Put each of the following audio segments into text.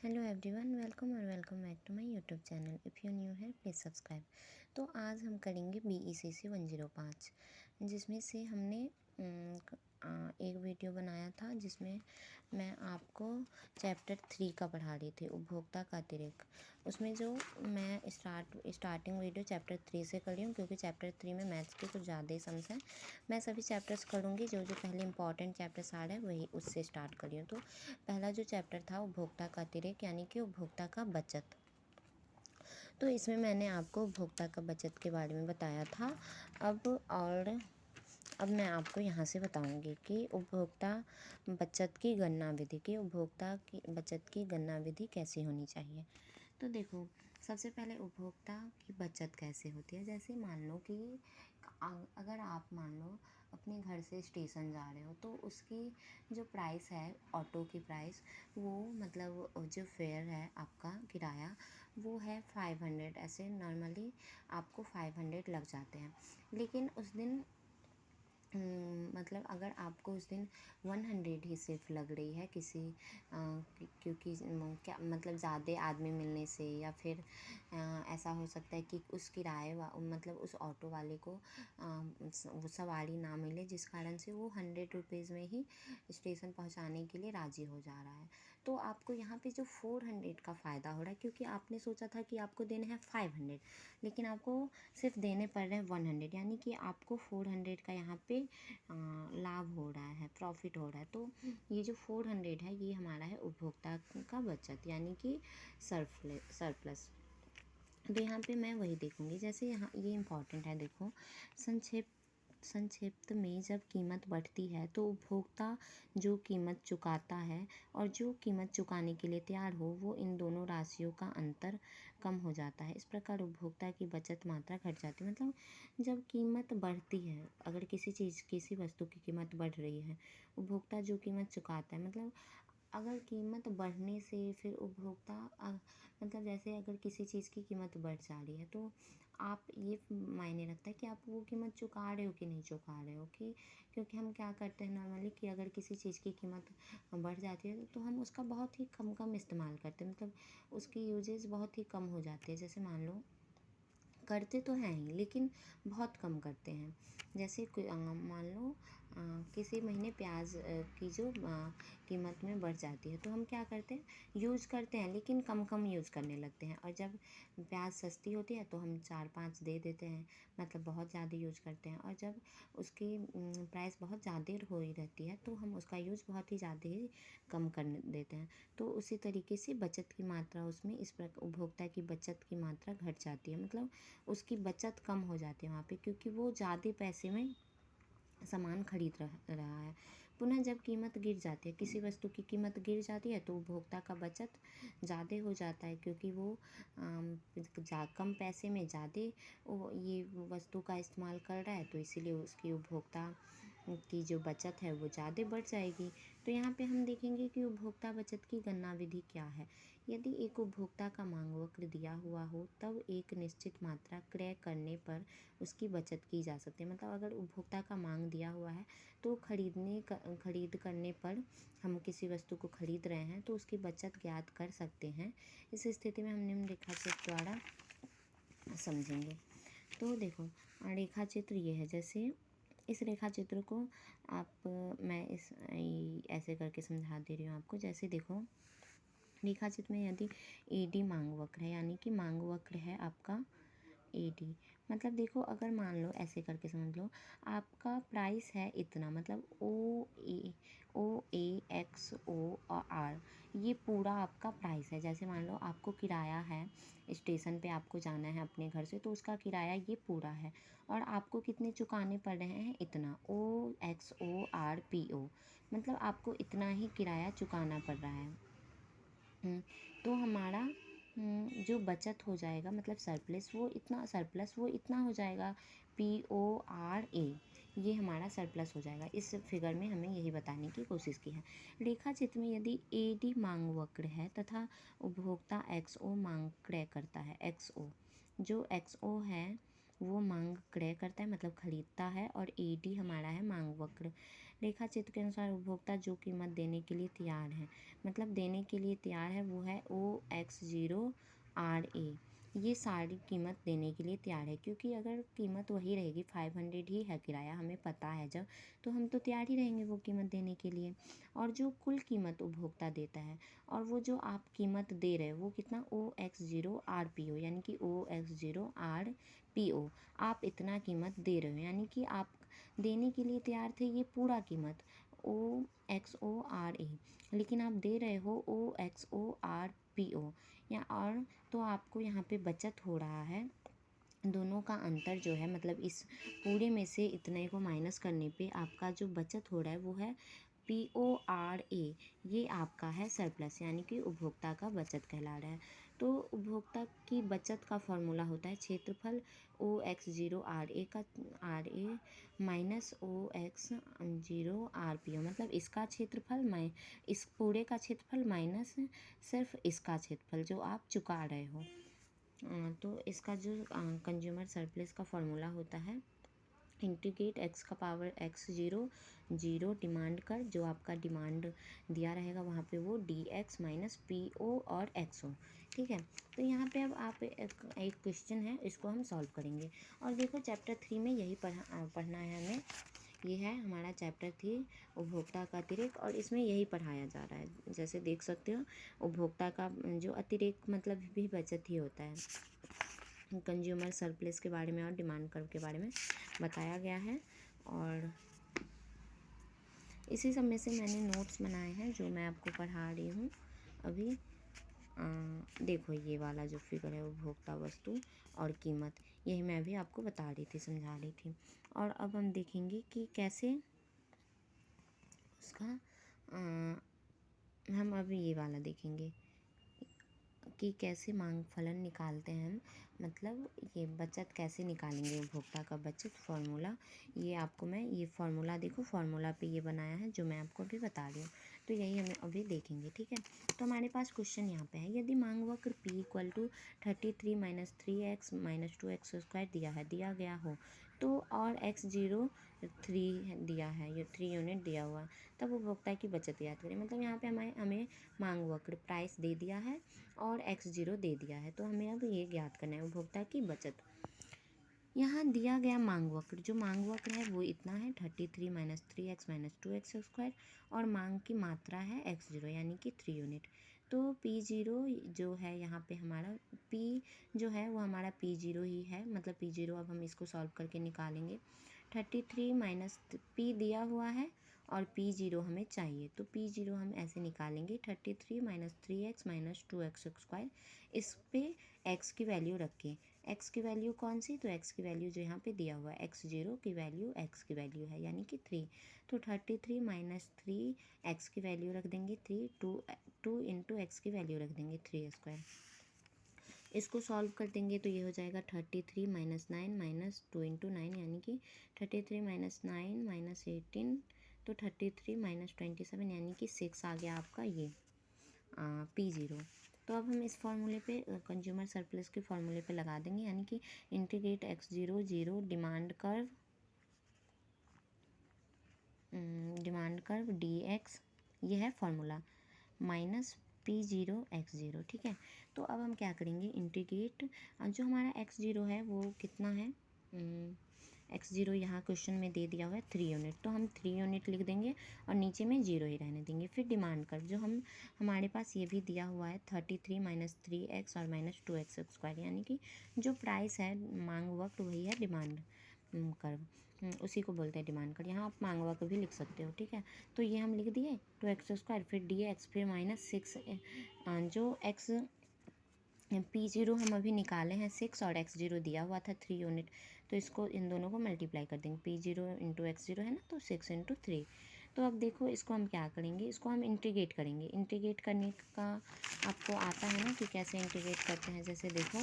Hello everyone, welcome और welcome back to my YouTube channel. If you new है please subscribe. तो आज हम करेंगे BECC 105, जिसमें से हमने एक वीडियो बनाया था जिसमें मैं आपको चैप्टर 3 का पढ़ा रही थी, उपभोक्ता का अतिरेक। उसमें जो मैं स्टार्टिंग वीडियो चैप्टर 3 से कर रही हूँ, क्योंकि चैप्टर 3 में मैथ्स के कुछ ज़्यादा ही सम्स हैं। मैं सभी चैप्टर्स करूँगी, जो जो पहले इंपॉर्टेंट चैप्टर्स आ रहे हैं वही उससे स्टार्ट कर रही हूँ। तो पहला जो चैप्टर था उपभोक्ता का अतिरेक, यानी कि उपभोक्ता का बचत। तो इसमें मैंने आपको उपभोक्ता का बचत के बारे में बताया था। अब मैं आपको यहाँ से बताऊँगी कि उपभोक्ता बचत की गणना विधि, की उपभोक्ता की बचत की गणना विधि कैसी होनी चाहिए। तो देखो, सबसे पहले उपभोक्ता की बचत कैसे होती है। जैसे मान लो कि अगर आप मान लो अपने घर से स्टेशन जा रहे हो, तो उसकी जो प्राइस है, ऑटो की प्राइस, वो मतलब जो फेयर है आपका किराया, वो है 500। ऐसे नॉर्मली आपको 500 लग जाते हैं। लेकिन उस दिन मतलब अगर आपको उस दिन 100 ही सिर्फ लग रही है क्योंकि क्या मतलब ज़्यादा आदमी मिलने से, या फिर ऐसा हो सकता है कि उस मतलब उस ऑटो वाले को वो सवारी ना मिले, जिस कारण से वो 100 रुपीज़ में ही स्टेशन पहुंचाने के लिए राज़ी हो जा रहा है। तो आपको यहाँ पे जो 400 का फ़ायदा हो रहा है, क्योंकि आपने सोचा था कि आपको देने हैं 500, लेकिन आपको सिर्फ देने पड़ रहे हैं 100, यानी कि आपको 400 का यहाँ पे लाभ हो रहा है, प्रॉफिट हो रहा है। तो ये जो 400 है, ये हमारा है उपभोक्ता का बचत, यानी कि सरप्लस। तो यहाँ पे मैं वही देखूँगी। जैसे यहाँ ये इम्पॉर्टेंट है, देखो, संक्षिप्त में जब कीमत बढ़ती है तो उपभोक्ता जो कीमत चुकाता है और जो कीमत चुकाने के लिए तैयार हो, वो इन दोनों राशियों का अंतर कम हो जाता है। इस प्रकार उपभोक्ता की बचत मात्रा घट जाती है। मतलब जब कीमत बढ़ती है, अगर किसी वस्तु की कीमत बढ़ रही है, उपभोक्ता जो कीमत चुकाता है, मतलब अगर कीमत बढ़ने से फिर उपभोक्ता मतलब जैसे अगर किसी चीज़ की कीमत बढ़ जा रही है, तो आप ये मायने रखता है कि आप वो कीमत चुका रहे हो कि नहीं चुका रहे हो। कि क्योंकि हम क्या करते हैं नॉर्मली, कि अगर किसी चीज़ की कीमत बढ़ जाती है तो हम उसका बहुत ही कम इस्तेमाल करते हैं, मतलब उसकी यूजेज बहुत ही कम हो जाती है। जैसे मान लो, करते तो हैं ही लेकिन बहुत कम करते हैं। जैसे मान लो किसी महीने प्याज की जो कीमत में बढ़ जाती है, तो हम क्या करते हैं, यूज़ करते हैं लेकिन कम यूज़ करने लगते हैं। और जब प्याज सस्ती होती है तो हम 4-5 दे देते हैं, मतलब बहुत ज़्यादा यूज़ करते हैं। और जब उसकी प्राइस बहुत ज़्यादा हो ही रहती है, तो हम उसका यूज़ बहुत ही ज़्यादा ही कम कर देते हैं। तो उसी तरीके से बचत की मात्रा उसमें इस प्रकार उपभोक्ता की बचत की मात्रा घट जाती है, मतलब उसकी बचत कम हो जाती है वहाँ पे, क्योंकि वो ज़्यादा पैसे में सामान खरीद रहा है। पुनः जब कीमत गिर जाती है, किसी वस्तु की कीमत गिर जाती है, तो उपभोक्ता का बचत ज़्यादा हो जाता है, क्योंकि वो कम पैसे में ज़्यादा ये वस्तु का इस्तेमाल कर रहा है, तो इसीलिए उसकी उपभोक्ता की जो बचत है वो ज़्यादा बढ़ जाएगी। तो यहाँ पे हम देखेंगे कि उपभोक्ता बचत की गणना विधि क्या है। यदि एक उपभोक्ता का मांग वक्र दिया हुआ हो, तब एक निश्चित मात्रा क्रय करने पर उसकी बचत की जा सकती है। मतलब अगर उपभोक्ता का मांग दिया हुआ है, तो खरीद करने पर हम किसी वस्तु को खरीद रहे हैं, तो उसकी बचत ज्ञात कर सकते हैं। इस स्थिति में हम निम्न रेखा चित्र द्वारा समझेंगे। तो देखो, रेखा चित्र ये है। जैसे इस रेखा चित्र को मैं ऐसे करके समझा दे रही हूँ आपको। जैसे देखो, रेखा चित्र में यदि AD मांग वक्र है, यानी कि मांग वक्र है आपका AD, मतलब देखो, अगर मान लो ऐसे करके समझ लो, आपका प्राइस है इतना, मतलब OAXOR, ये पूरा आपका प्राइस है। जैसे मान लो आपको किराया है, स्टेशन पे आपको जाना है अपने घर से, तो उसका किराया ये पूरा है, और आपको कितने चुकाने पड़ रहे हैं, इतना, OXORPO, मतलब आपको इतना ही किराया चुकाना पड़ रहा है। तो हमारा जो बचत हो जाएगा, मतलब सरप्लस वो इतना हो जाएगा, PORA, ये हमारा सरप्लस हो जाएगा। इस फिगर में हमें यही बताने की कोशिश की है। रेखा चित्र में यदि AD मांग वक्र है तथा उपभोक्ता XO मांग क्रय करता है, जो XO है वो मांग क्रय करता है, मतलब खरीदता है, और AD हमारा है मांग वक्र, रेखा चित्र के अनुसार उपभोक्ता जो कीमत देने के लिए तैयार है, मतलब देने के लिए तैयार है, वो है OX0RA। ये सारी कीमत देने के लिए तैयार है, क्योंकि अगर कीमत वही रहेगी 500 ही है किराया, हमें पता है जब, तो हम तो तैयार ही रहेंगे वो कीमत देने के लिए। और जो कुल कीमत उपभोक्ता देता है और वो जो आप कीमत दे रहे हो वो कितना OX0RPO, यानी कि OX0RPO आप इतना कीमत दे रहे हो, यानी कि आप देने के लिए तैयार थे ये पूरा कीमत OXORA, लेकिन आप दे रहे हो OXORPO या और, तो आपको यहाँ पे बचत हो रहा है। दोनों का अंतर जो है, मतलब इस पूरे में से इतने को माइनस करने पे आपका जो बचत हो रहा है वो है PORA। ये आपका है सरप्लस, यानी कि उपभोक्ता का बचत कहला रहा है। तो उपभोक्ता की बचत का फॉर्मूला होता है क्षेत्रफल OX0RA का RA माइनस OX0RPO, मतलब इसका क्षेत्रफल इस पूरे का क्षेत्रफल माइनस सिर्फ इसका क्षेत्रफल जो आप चुका रहे हो। तो इसका जो कंज्यूमर सरप्लस का फॉर्मूला होता है, इंटीग्रेट x का पावर x0 डिमांड कर, जो आपका डिमांड दिया रहेगा वहाँ पे वो dx माइनस PO और XO। ठीक है, तो यहाँ पे अब आप एक क्वेश्चन है, इसको हम सॉल्व करेंगे। और देखो चैप्टर 3 में यही पढ़ना है हमें। ये है हमारा चैप्टर 3 उपभोक्ता का अतिरेक, और इसमें यही पढ़ाया जा रहा है। जैसे देख सकते हो उपभोक्ता का जो अतिरेक मतलब भी बचत ही होता है। कंज्यूमर सरप्लस के बारे में और डिमांड कर्व के बारे में बताया गया है, और इसी सब में से मैंने नोट्स बनाए हैं जो मैं आपको पढ़ा रही हूँ अभी। देखो ये वाला जो फिगर है उपभोक्ता वस्तु और कीमत, यही मैं अभी आपको बता रही थी, समझा रही थी। और अब हम देखेंगे कि कैसे उसका हम अभी ये वाला देखेंगे कि कैसे मांग फलन निकालते हैं हम, मतलब ये बचत कैसे निकालेंगे, उपभोक्ता का बचत फॉर्मूला। ये आपको मैं ये फॉर्मूला देखो, फॉर्मूला पे ये बनाया है जो मैं आपको अभी बता रही हूँ, तो यही हमें अभी देखेंगे। ठीक है, तो हमारे पास क्वेश्चन यहाँ पे है, यदि मांग वक्र P equal to 33 minus 3x minus 2x square दिया गया हो, तो और x0 3 दिया है, ये 3 यूनिट दिया हुआ, तब उपभोक्ता की बचत याद करें। मतलब यहाँ पे हमें मांग वक्र प्राइस दे दिया है और x0 दे दिया है, तो हमें अब ये ज्ञात करना है उपभोक्ता की बचत। यहाँ दिया गया मांग वक्र, जो मांग वक्र है वो इतना है 33 minus 3x minus 2x square, और मांग की मात्रा है x0 यानी कि 3 यूनिट। तो P0 जो है यहाँ पे हमारा P जो है वो हमारा P0 ही है, मतलब P0 अब हम इसको सॉल्व करके निकालेंगे। 33 माइनस P दिया हुआ है और P0 हमें चाहिए, तो P0 हम ऐसे निकालेंगे 33 minus 3x minus 2x square. इस पे x की वैल्यू रख के, x की वैल्यू कौन सी, तो x की वैल्यू जो यहाँ पे दिया हुआ है x0 की वैल्यू x की वैल्यू है यानी कि 3, तो 33 माइनस 3 x की वैल्यू रख देंगे 3, 2 इंटू एक्स की वैल्यू रख देंगे 3 स्क्वायर। इसको सॉल्व कर देंगे तो ये हो जाएगा 33 माइनस 9 माइनस 2 इंटू 9, यानी कि 33 माइनस 9 माइनस 18, तो 33 माइनस 27 यानी कि 6 आ गया आपका ये P0। तो अब हम इस फॉर्मूले पे कंज्यूमर सरप्लस के फॉर्मूले पे लगा देंगे, यानी कि integrate x0 demand curve dx, ये है फॉर्मूला, माइनस P0 x0। ठीक है, तो अब हम क्या करेंगे, इंटीग्रेट जो हमारा x0 है वो कितना है, x0 यहाँ क्वेश्चन में दे दिया हुआ है 3 यूनिट, तो हम 3 यूनिट लिख देंगे और नीचे में 0 ही रहने देंगे। फिर डिमांड कर जो हमारे पास ये भी दिया हुआ है 33 माइनस 3x और माइनस 2x स्क्वायर, यानी कि जो प्राइस है मांग वक्त वही है डिमांड कर्व, उसी को बोलते हैं डिमांड कर। यहाँ आप मांग वक्त भी लिख सकते हो। ठीक है, तो ये हम लिख दिए 2x स्क्वायर, फिर dx, फिर माइनस 6 जो x P0 हम अभी निकाले हैं 6 और x0 दिया हुआ था 3 यूनिट, तो इसको इन दोनों को मल्टीप्लाई कर देंगे, P0 इंटू x0 है ना, तो 6 इंटू 3। तो अब देखो इसको हम क्या करेंगे, इसको हम इंटीग्रेट करेंगे। इंटीग्रेट करने का आपको आता है ना कि कैसे इंटीग्रेट करते हैं, जैसे देखो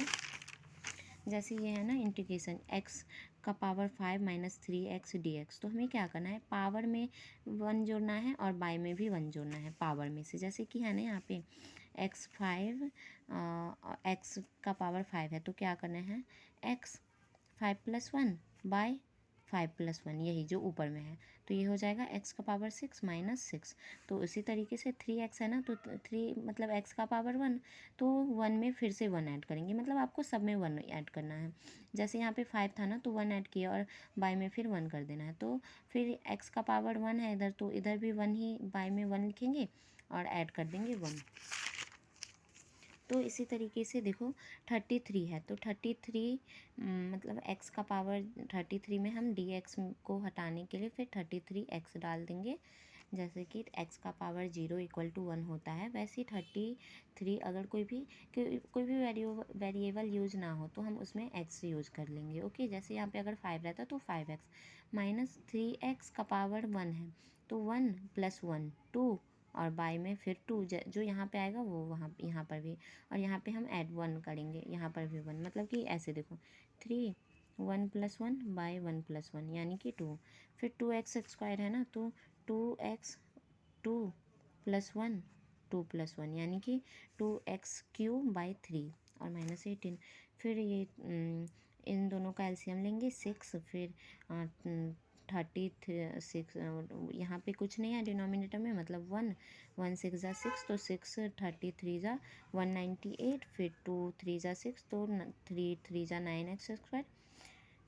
जैसे ये है ना इंटीग्रेशन x का पावर 5 माइनस 3x dx, तो हमें क्या करना है, पावर में 1 जोड़ना है और बाय में भी 1 जोड़ना है पावर में से, जैसे कि है ना यहाँ पे x का पावर 5 है, तो क्या करना है x 5 प्लस 1 बाय 5+1 यही जो ऊपर में है, तो ये हो जाएगा x का पावर 6 माइनस 6। तो इसी तरीके से 3x है ना, तो 3 मतलब x का पावर 1, तो 1 में फिर से 1 ऐड करेंगे, मतलब आपको सब में 1 ऐड करना है। जैसे यहाँ पे 5 था ना, तो 1 ऐड किया और बाय में फिर 1 कर देना है। तो फिर x का पावर 1 है इधर, तो इधर भी 1 ही बाय में 1 लिखेंगे और ऐड कर देंगे 1। तो इसी तरीके से देखो 33 है, तो 33 मतलब x का पावर 33 में हम dx को हटाने के लिए फिर 33x डाल देंगे। जैसे कि x का पावर 0 इक्वल टू 1 होता है, वैसे ही 33 अगर कोई भी वेरिएबल यूज ना हो तो हम उसमें x यूज कर लेंगे। ओके, जैसे यहाँ पे अगर 5 रहता तो 5x माइनस 3x का पावर 1 है, तो 1 + 1 2 और बाय में फिर 2, जो यहाँ पे आएगा वो वहाँ यहाँ पर भी, और यहाँ पे हम ऐड 1 करेंगे, यहाँ पर भी 1, मतलब कि ऐसे देखो 3 1 + 1 बाय 1 + 1 यानी कि 2। फिर 2x² है ना, तो 2x 2 + 1 2 + 1 यानी कि 2x³ बाय 3 और -18। फिर ये इन दोनों का एलसीएम लेंगे 6, फिर 36 यहाँ पे कुछ नहीं है डिनोमिनेटर में, मतलब 1 1 6 ज़ा 6, तो 6 33 ज़ा 198, फिर 2 3 ज़ा 6, तो 3 3 ज़ा 9x²,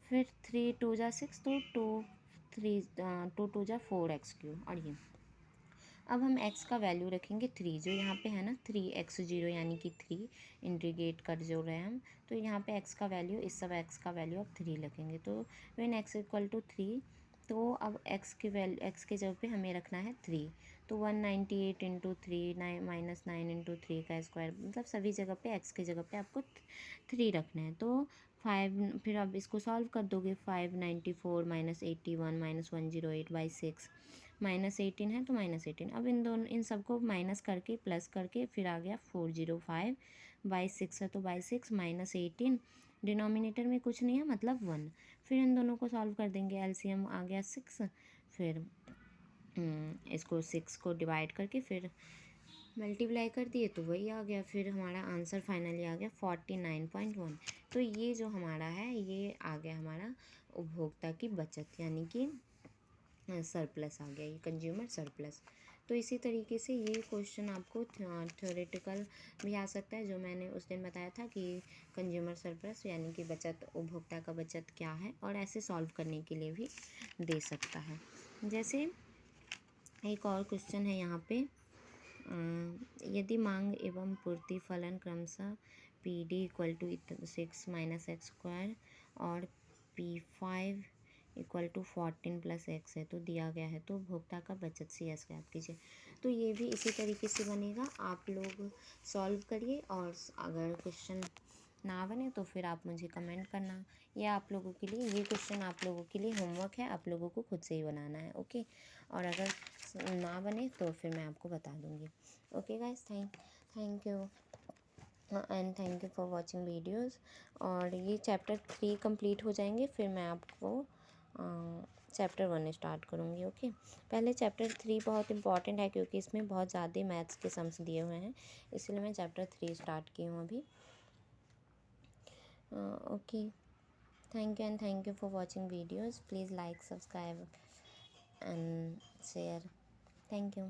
फिर 3 2 ज़ा 6, तो 2 2 ज़ा 4x³। और ये अब हम x का वैल्यू रखेंगे 3, जो यहाँ पे है ना 3x0 यानी कि 3 इंटीग्रेट कर जो रहे हैं हम, तो यहाँ पे x का वैल्यू, इस सब x का वैल्यू अब 3 रखेंगे। तो व्हेन x इक्वल टू 3, तो अब x के जगह पे हमें रखना है 3, तो 198 इंटू 3 -9 इंटू 3 का स्क्वायर, मतलब सभी जगह पे x की जगह पे आपको 3 रखना है। तो 5, फिर अब इसको सॉल्व कर दोगे, 594 -81 -108/6 -18 है, तो -18। अब इन सबको माइनस करके प्लस करके फिर आ गया 405/6 है, तो /6 -18, डिनोमिनेटर में कुछ नहीं है मतलब 1। फिर इन दोनों को सॉल्व कर देंगे, एलसीएम आ गया 6, फिर इसको 6 को डिवाइड करके फिर मल्टीप्लाई कर दिए तो वही आ गया। फिर हमारा आंसर फाइनली आ गया 49.1। तो ये जो हमारा है ये आ गया हमारा उपभोक्ता की बचत, यानी कि सरप्लस आ गया, ये कंज्यूमर सरप्लस। तो इसी तरीके से ये क्वेश्चन आपको थ्योरेटिकल भी आ सकता है, जो मैंने उस दिन बताया था कि कंज्यूमर सरप्लस यानी कि बचत, उपभोक्ता का बचत क्या है, और ऐसे सॉल्व करने के लिए भी दे सकता है। जैसे एक और क्वेश्चन है यहाँ पे, यदि मांग एवं पूर्ति फलन क्रमशः PD इक्वल टू 6 - x² और P5 इक्वल टू 14 + x है, तो दिया गया है, तो उपभोक्ता का बचत CS ज्ञात कीजिए। तो ये भी इसी तरीके से बनेगा, आप लोग सॉल्व करिए, और अगर क्वेश्चन ना बने तो फिर आप मुझे कमेंट करना। ये आप लोगों के लिए, ये क्वेश्चन आप लोगों के लिए होमवर्क है, आप लोगों को खुद से ही बनाना है। ओके, और अगर ना बने तो फिर मैं आपको बता दूँगी। Okay guys, thank you and thank you for watching videos. और ये चैप्टर 3 कंप्लीट हो जाएंगे, फिर मैं आपको चैप्टर 1 स्टार्ट करूँगी। ओके, पहले चैप्टर 3 बहुत इंपॉर्टेंट है, क्योंकि इसमें बहुत ज़्यादा मैथ्स के सम्स दिए हुए हैं, इसलिए मैं चैप्टर 3 स्टार्ट की हूँ अभी। Okay, thank you and thank you for watching videos. Please like, subscribe and share. Thank you.